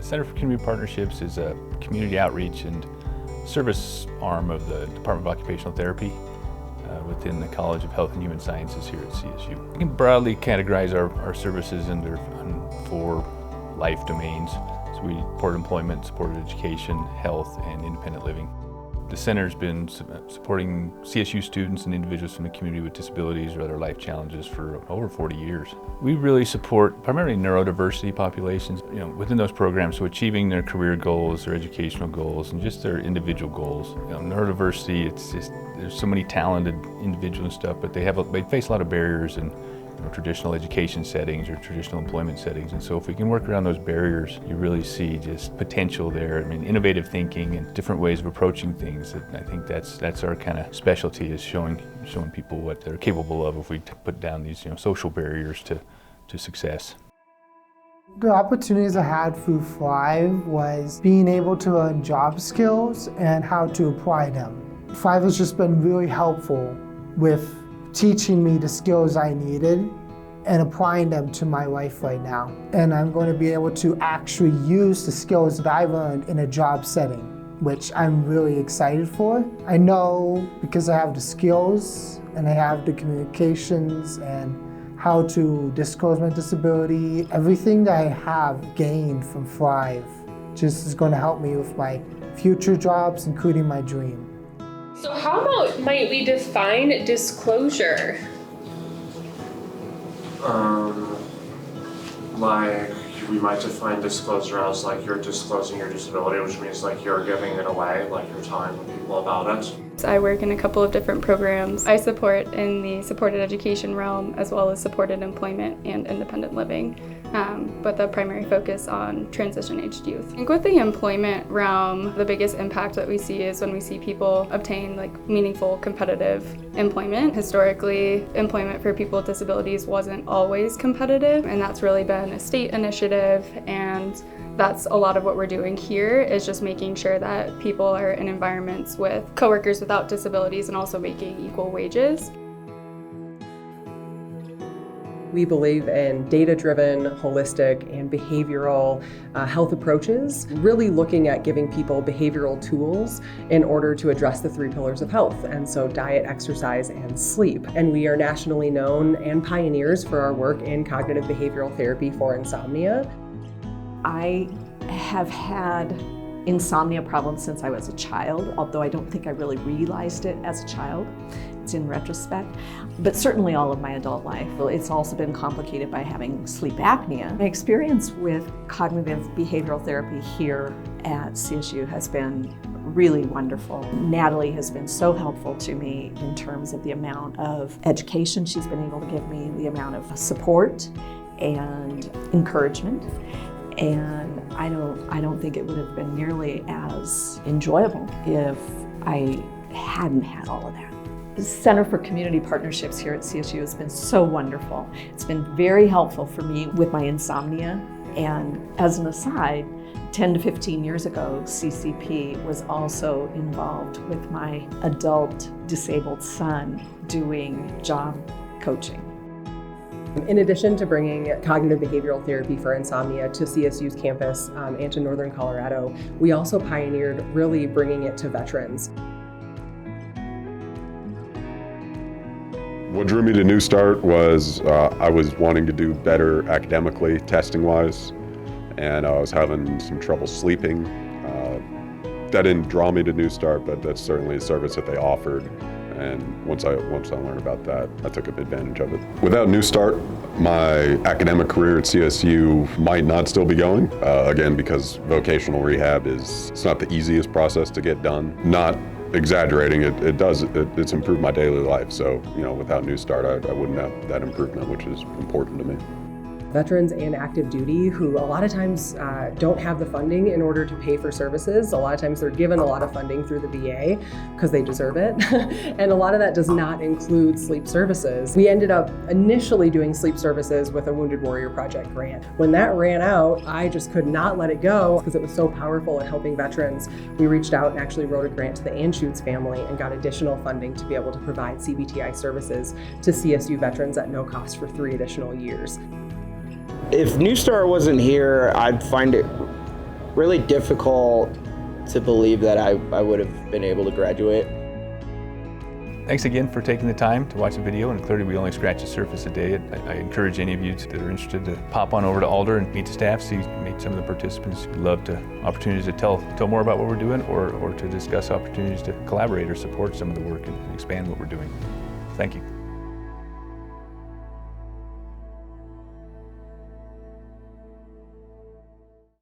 Center for Community Partnerships is a community outreach and service arm of the Department of Occupational Therapy within the College of Health and Human Sciences here at CSU. We can broadly categorize our services into 4 life domains. So we support employment, supported education, health, and independent living. The center's been supporting CSU students and individuals from the community with disabilities or other life challenges for over 40 years. We really support primarily neurodiversity populations, within those programs, so achieving their career goals, their educational goals, and just their individual goals. Neurodiversity, it's just, there's so many talented individuals and stuff, but they face a lot of barriers in traditional education settings or traditional employment settings. And so if we can work around those barriers, you really see just potential there. I mean, innovative thinking and different ways of approaching things. And I think that's our kind of specialty, is showing people what they're capable of if we put down these social barriers to success. The opportunities I had through Thrive was being able to learn job skills and how to apply them. Thrive has just been really helpful with teaching me the skills I needed and applying them to my life right now. And I'm going to be able to actually use the skills that I learned in a job setting, which I'm really excited for. I know because I have the skills and I have the communications and how to disclose my disability, everything that I have gained from Thrive just is going to help me with my future jobs, including my dream. So how might we define disclosure? Like we might define disclosure as like you're disclosing your disability, which means like you're giving it away, like you're telling people about it. I work in a couple of different programs. I support in the supported education realm as well as supported employment and independent living, but the primary focus on transition-aged youth. I think with the employment realm, the biggest impact that we see is when we see people obtain meaningful competitive employment. Historically, employment for people with disabilities wasn't always competitive, and that's really been a state initiative, and that's a lot of what we're doing here, is just making sure that people are in environments with coworkers without disabilities and also making equal wages. We believe in data-driven, holistic, and behavioral health approaches, really looking at giving people behavioral tools in order to address the 3 pillars of health, and so diet, exercise, and sleep. And we are nationally known and pioneers for our work in cognitive behavioral therapy for insomnia. I have had insomnia problems since I was a child, although I don't think I really realized it as a child. It's in retrospect, but certainly all of my adult life. It's also been complicated by having sleep apnea. My experience with cognitive behavioral therapy here at CSU has been really wonderful. Natalie has been so helpful to me in terms of the amount of education she's been able to give me, the amount of support and encouragement. And I don't think it would have been nearly as enjoyable if I hadn't had all of that. The Center for Community Partnerships here at CSU has been so wonderful. It's been very helpful for me with my insomnia. And as an aside, 10 to 15 years ago, CCP was also involved with my adult disabled son doing job coaching. In addition to bringing cognitive behavioral therapy for insomnia to CSU's campus and to Northern Colorado, we also pioneered really bringing it to veterans. What drew me to New Start was I was wanting to do better academically, testing-wise, and I was having some trouble sleeping. That didn't draw me to New Start, but that's certainly a service that they offered. And once I learned about that, I took advantage of it. Without New Start, my academic career at CSU might not still be going, again, because vocational rehab it's not the easiest process to get done. Not exaggerating, it's improved my daily life. So, without New Start, I wouldn't have that improvement, which is important to me. Veterans and active duty who a lot of times don't have the funding in order to pay for services. A lot of times they're given a lot of funding through the VA because they deserve it. And a lot of that does not include sleep services. We ended up initially doing sleep services with a Wounded Warrior Project grant. When that ran out, I just could not let it go because it was so powerful at helping veterans. We reached out and actually wrote a grant to the Anschutz family and got additional funding to be able to provide CBTI services to CSU veterans at no cost for 3 additional years. If New Start wasn't here, I'd find it really difficult to believe that I would have been able to graduate. Thanks again for taking the time to watch the video, and clearly we only scratched the surface today. I encourage any of you that are interested to pop on over to Alder and meet the staff, meet some of the participants. We'd love opportunities to tell more about what we're doing, or to discuss opportunities to collaborate or support some of the work and expand what we're doing. Thank you.